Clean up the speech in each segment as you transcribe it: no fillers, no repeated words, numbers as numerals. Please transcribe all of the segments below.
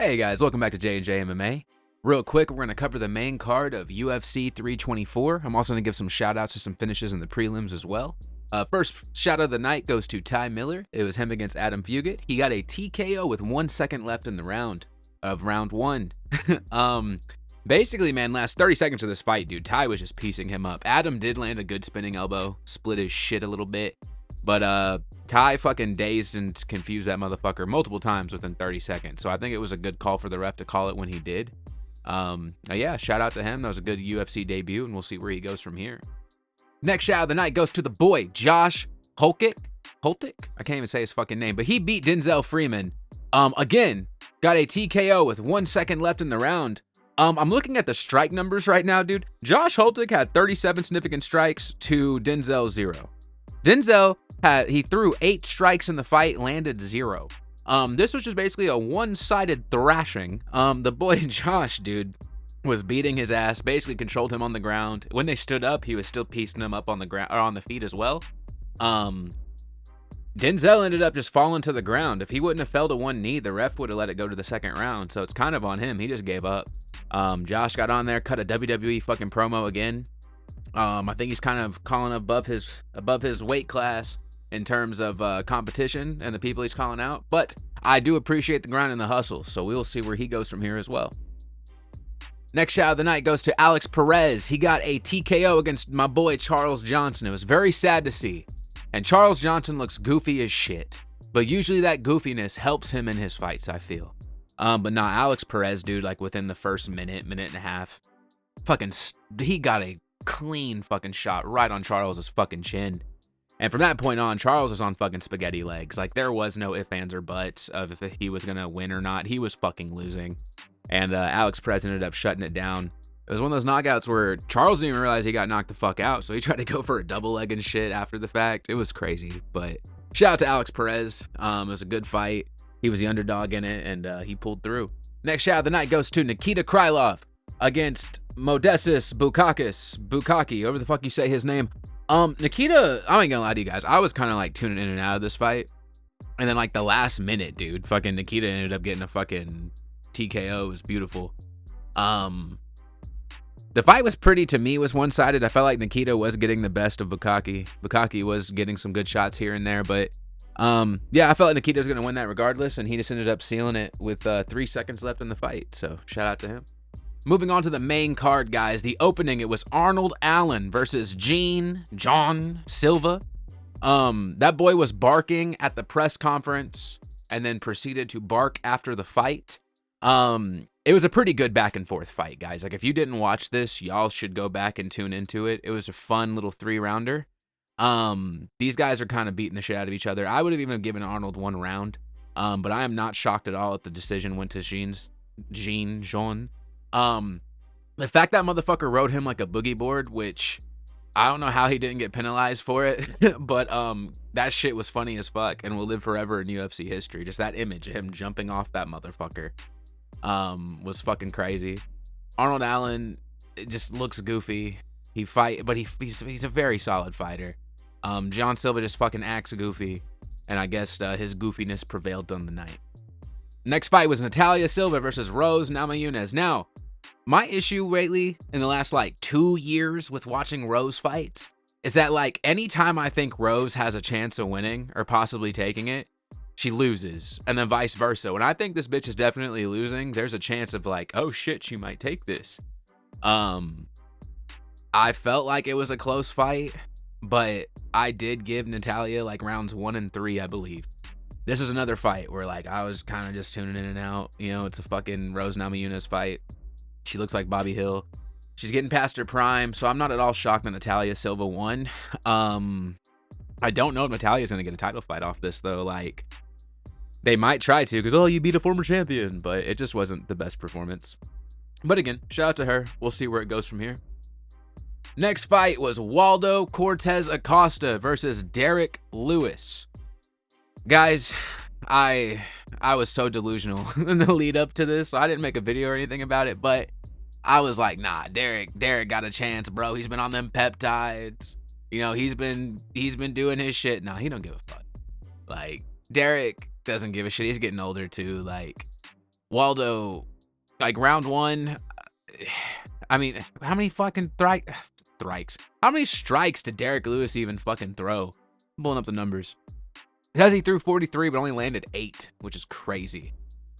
Hey guys, welcome back to J&J MMA. Real quick, we're going to cover the main card of UFC 324. I'm also going to give some shout outs to some finishes in the prelims as well. First shout out of the night goes to Ty Miller. It was him against Adam Fugit. He got a TKO with 1 second left in the round one. Basically, man, last 30 seconds of this fight, dude, Ty was just piecing him up. Adam did land a good spinning elbow, split his shit a little bit. But Ty fucking dazed and confused that motherfucker multiple times within 30 seconds. So I think it was a good call for the ref to call it when he did. Yeah, shout out to him. That was a good UFC debut, and we'll see where he goes from here. Next shout out of the night goes to the boy, Josh Holtick? I can't even say his fucking name, but he beat Denzel Freeman. Again, got a TKO with 1 second left in the round. I'm looking at the strike numbers right now, dude. Josh Holtick had 37 significant strikes to Denzel 0. Denzel he threw 8 strikes in the fight, landed 0. This was just basically a one-sided thrashing. The boy Josh, dude, was beating his ass, basically controlled him on the ground. When they stood up, he was still piecing them up on the ground or on the feet as well. Denzel ended up just falling to the ground. If he wouldn't have fell to one knee, the ref would have let it go to the second round. So it's kind of on him. He just gave up. Josh got on there, cut a WWE fucking promo again. I think he's kind of calling above his weight class in terms of competition and the people he's calling out. But I do appreciate the grind and the hustle, so we'll see where he goes from here as well. Next shout of the night goes to Alex Perez. He got a TKO against my boy Charles Johnson. It was very sad to see. And Charles Johnson looks goofy as shit. But usually that goofiness helps him in his fights, I feel. But nah, Alex Perez, dude, like within the first minute and a half, he got a clean fucking shot right on Charles's fucking chin. And from that point on, Charles was on fucking spaghetti legs. Like, there was no ifs, ands, or buts of if he was gonna win or not. He was fucking losing. And Alex Perez ended up shutting it down. It was one of those knockouts where Charles didn't even realize he got knocked the fuck out, so he tried to go for a double leg and shit after the fact. It was crazy, but shout out to Alex Perez. It was a good fight. He was the underdog in it, and he pulled through. Next shout out of the night goes to Nikita Krylov against Modestus Bukaki, however the fuck you say his name. Nikita, I ain't gonna lie to you guys, I was kind of like tuning in and out of this fight, and then like the last minute, dude, fucking Nikita ended up getting a fucking TKO. It was beautiful. The fight was pretty, to me, was one-sided. I felt like Nikita was getting the best of Bukaki. Bukaki was getting some good shots here and there, but yeah, I felt like Nikita was going to win that regardless, and he just ended up sealing it with 3 seconds left in the fight, so shout out to him. Moving on to the main card, guys. The opening, it was Arnold Allen versus John Silva. That boy was barking at the press conference and then proceeded to bark after the fight. It was a pretty good back and forth fight, guys. Like, if you didn't watch this, y'all should go back and tune into it. It was a fun little 3-rounder. These guys are kind of beating the shit out of each other. I would have even given Arnold 1 round. But I am not shocked at all that the decision went to Jean. The fact that motherfucker rode him like a boogie board, which I don't know how he didn't get penalized for it, but that shit was funny as fuck and will live forever in UFC history. Just that image of him jumping off that motherfucker was fucking crazy. Arnold Allen, it just looks goofy. He's a very solid fighter. John Silva just fucking acts goofy, and I guess his goofiness prevailed on the night. Next fight was Natalia Silva versus Rose Namajunas. Now, my issue lately in the last like 2 years with watching Rose fights is that like anytime I think Rose has a chance of winning or possibly taking it, she loses, and then vice versa. When I think this bitch is definitely losing, there's a chance of like, oh shit, she might take this. I felt like it was a close fight, but I did give Natalia like rounds 1 and 3, I believe. This is another fight where like I was kind of just tuning in and out. You know, it's a fucking Rose Namajunas fight. She looks like Bobby Hill. She's getting past her prime, so I'm not at all shocked that Natalia Silva won. I don't know if Natalia's going to get a title fight off this, though. Like, they might try to, because, oh, you beat a former champion, but it just wasn't the best performance. But again, shout out to her. We'll see where it goes from here. Next fight was Waldo Cortes-Acosta versus Derrick Lewis. Guys, I was so delusional in the lead up to this, so I didn't make a video or anything about it, but I was like, nah, Derrick got a chance, bro. He's been on them peptides. You know, he's been doing his shit. Nah, he don't give a fuck. Like, Derrick doesn't give a shit. He's getting older too. Like, Waldo, like round one, I mean, how many fucking strikes? How many strikes did Derrick Lewis even fucking throw? I'm pulling up the numbers. It says he threw 43, but only landed 8, which is crazy.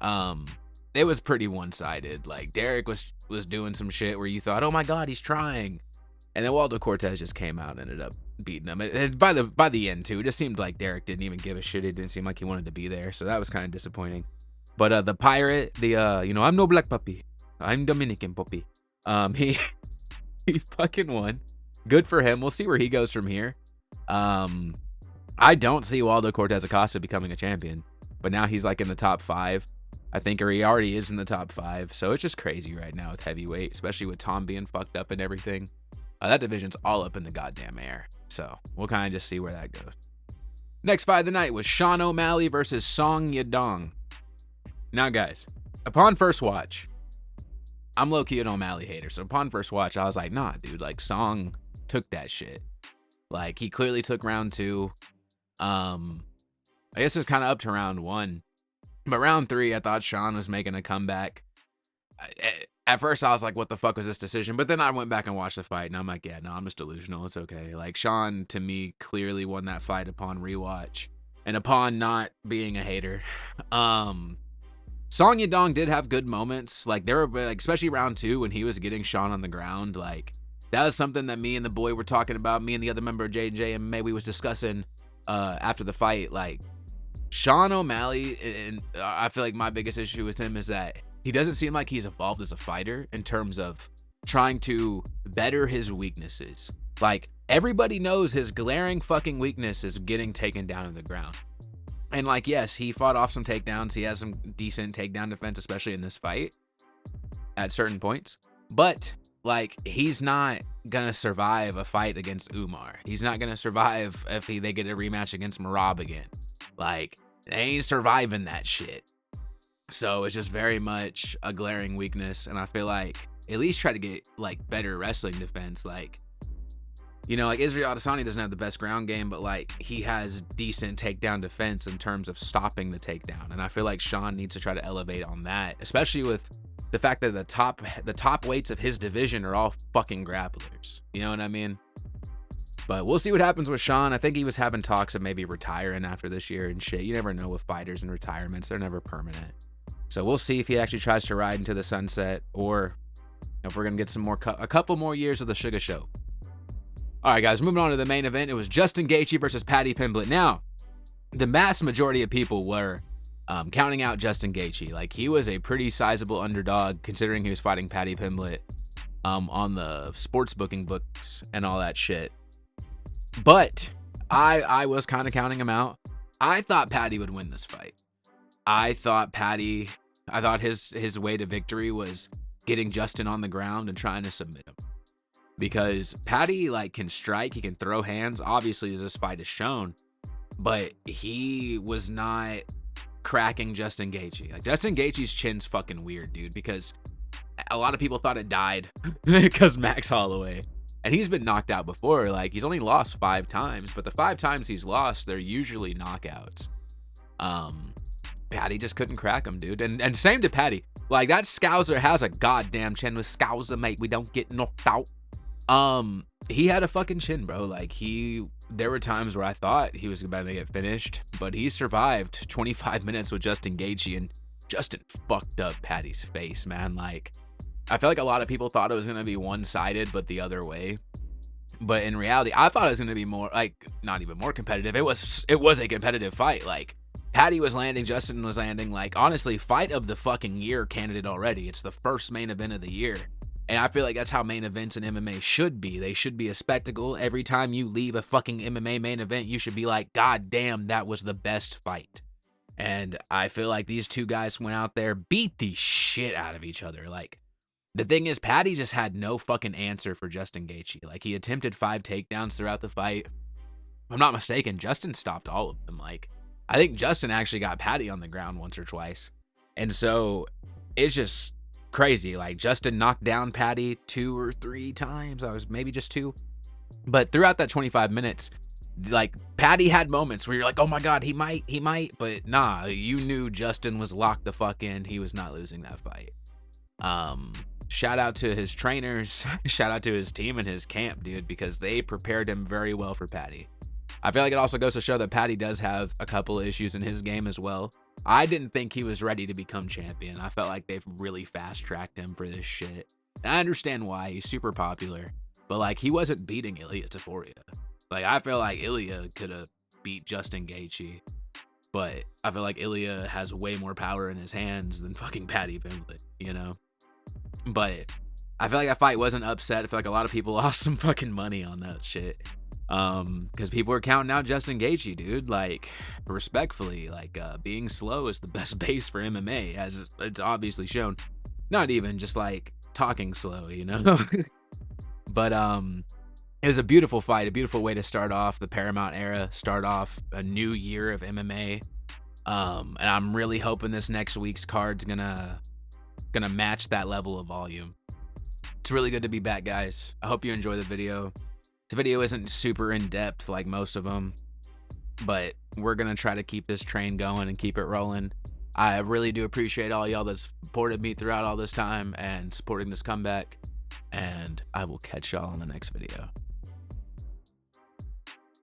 It was pretty one-sided. Like, Derrick was doing some shit where you thought, oh my God, he's trying. And then Waldo Cortes just came out and ended up beating him. By the end, too, it just seemed like Derrick didn't even give a shit. It didn't seem like he wanted to be there. So that was kind of disappointing. But the Pirate, I'm no black puppy. I'm Dominican puppy. He fucking won. Good for him. We'll see where he goes from here. I don't see Waldo Cortes-Acosta becoming a champion. But now he's like in the top 5. I think, or he already is in the top 5. So it's just crazy right now with heavyweight, especially with Tom being fucked up and everything. That division's all up in the goddamn air. So we'll kind of just see where that goes. Next fight of the night was Sean O'Malley versus Song Yadong. Now, guys, upon first watch, I'm low-key an O'Malley hater. So upon first watch, I was like, nah, dude, like Song took that shit. Like, he clearly took round 2. I guess it was kind of up to round 1. But round 3, I thought Sean was making a comeback. At first, I was like, what the fuck was this decision? But then I went back and watched the fight, and I'm like, yeah, no, I'm just delusional. It's okay. Like, Sean, to me, clearly won that fight upon rewatch. And upon not being a hater. Song Yadong did have good moments. Like, there were, like, especially round 2 when he was getting Sean on the ground. Like, that was something that me and the boy were talking about. Me and the other member of J&J and May, we was discussing after the fight. Like, Sean O'Malley, and I feel like my biggest issue with him is that he doesn't seem like he's evolved as a fighter in terms of trying to better his weaknesses. Like, everybody knows his glaring fucking weakness is getting taken down to the ground. And, like, yes, he fought off some takedowns. He has some decent takedown defense, especially in this fight at certain points. But, like, he's not going to survive a fight against Umar. He's not going to survive if they get a rematch against Merab again. Like, they ain't surviving that shit. So it's just very much a glaring weakness. And I feel like at least try to get, like, better wrestling defense. Like, you know, like, Israel Adesanya doesn't have the best ground game, but, like, he has decent takedown defense in terms of stopping the takedown. And I feel like Sean needs to try to elevate on that, especially with the fact that the top weights of his division are all fucking grapplers. You know what I mean? But we'll see what happens with Sean. I think he was having talks of maybe retiring after this year and shit. You never know with fighters and retirements. They're never permanent. So we'll see if he actually tries to ride into the sunset or if we're going to get a couple more years of the Sugar Show. All right, guys, moving on to the main event. It was Justin Gaethje versus Paddy Pimblett. Now, the mass majority of people were counting out Justin Gaethje. Like, he was a pretty sizable underdog considering he was fighting Paddy Pimblett on the sports booking books and all that shit. But I was kind of counting him out. I thought Paddy would win this fight. I thought his way to victory was getting Justin on the ground and trying to submit him. Because Paddy, like, can strike, he can throw hands, obviously, as this fight has shown. But he was not cracking Justin Gaethje. Like, Justin Gaethje's chin's fucking weird, dude, because a lot of people thought it died because Max Holloway. And he's been knocked out before. Like, he's only lost 5 times, but the 5 times he's lost, they're usually knockouts. Paddy just couldn't crack him, dude. And same to Paddy. Like, that Scouser has a goddamn chin. With Scouser, mate, we don't get knocked out. He had a fucking chin, bro. Like, there were times where I thought he was about to get finished, but he survived 25 minutes with Justin Gaethje, and Justin fucked up Paddy's face, man. Like, I feel like a lot of people thought it was going to be one-sided, but the other way. But in reality, I thought it was going to be more, like, not even more competitive. It was a competitive fight. Like, Paddy was landing, Justin was landing. Like, honestly, fight of the fucking year candidate already. It's the first main event of the year. And I feel like that's how main events in MMA should be. They should be a spectacle. Every time you leave a fucking MMA main event, you should be like, God damn, that was the best fight. And I feel like these two guys went out there, beat the shit out of each other. Like, the thing is, Paddy just had no fucking answer for Justin Gaethje. Like, he attempted 5 takedowns throughout the fight. If I'm not mistaken, Justin stopped all of them. Like, I think Justin actually got Paddy on the ground once or twice. And so, it's just crazy. Like, Justin knocked down Paddy 2 or 3 times. Maybe just 2. But throughout that 25 minutes, Like, Paddy had moments where you're like, oh my God, he might, but nah, you knew Justin was locked the fuck in. He was not losing that fight. Shout out to his trainers, shout out to his team and his camp, dude, because they prepared him very well for Paddy. I feel like it also goes to show that Paddy does have a couple of issues in his game as well. I didn't think he was ready to become champion. I felt like they've really fast-tracked him for this shit. And I understand why. He's super popular. But, like, he wasn't beating Ilia Topuria. Like, I feel like Ilia could have beat Justin Gaethje. But I feel like Ilia has way more power in his hands than fucking Paddy Pimblett, you know? But I feel like that fight wasn't upset. I feel like a lot of people lost some fucking money on that shit. Because people are counting out Justin Gaethje, dude. Like, respectfully, like, being slow is the best base for MMA, as it's obviously shown. Not even just like talking slow, you know. But it was a beautiful fight, a beautiful way to start off the Paramount era, start off a new year of MMA. And I'm really hoping this next week's card's gonna match that level of volume. It's really good to be back, guys. I hope you enjoy the video. This video isn't super in-depth like most of them, but we're going to try to keep this train going and keep it rolling. I really do appreciate all y'all that's supported me throughout all this time and supporting this comeback, and I will catch y'all in the next video.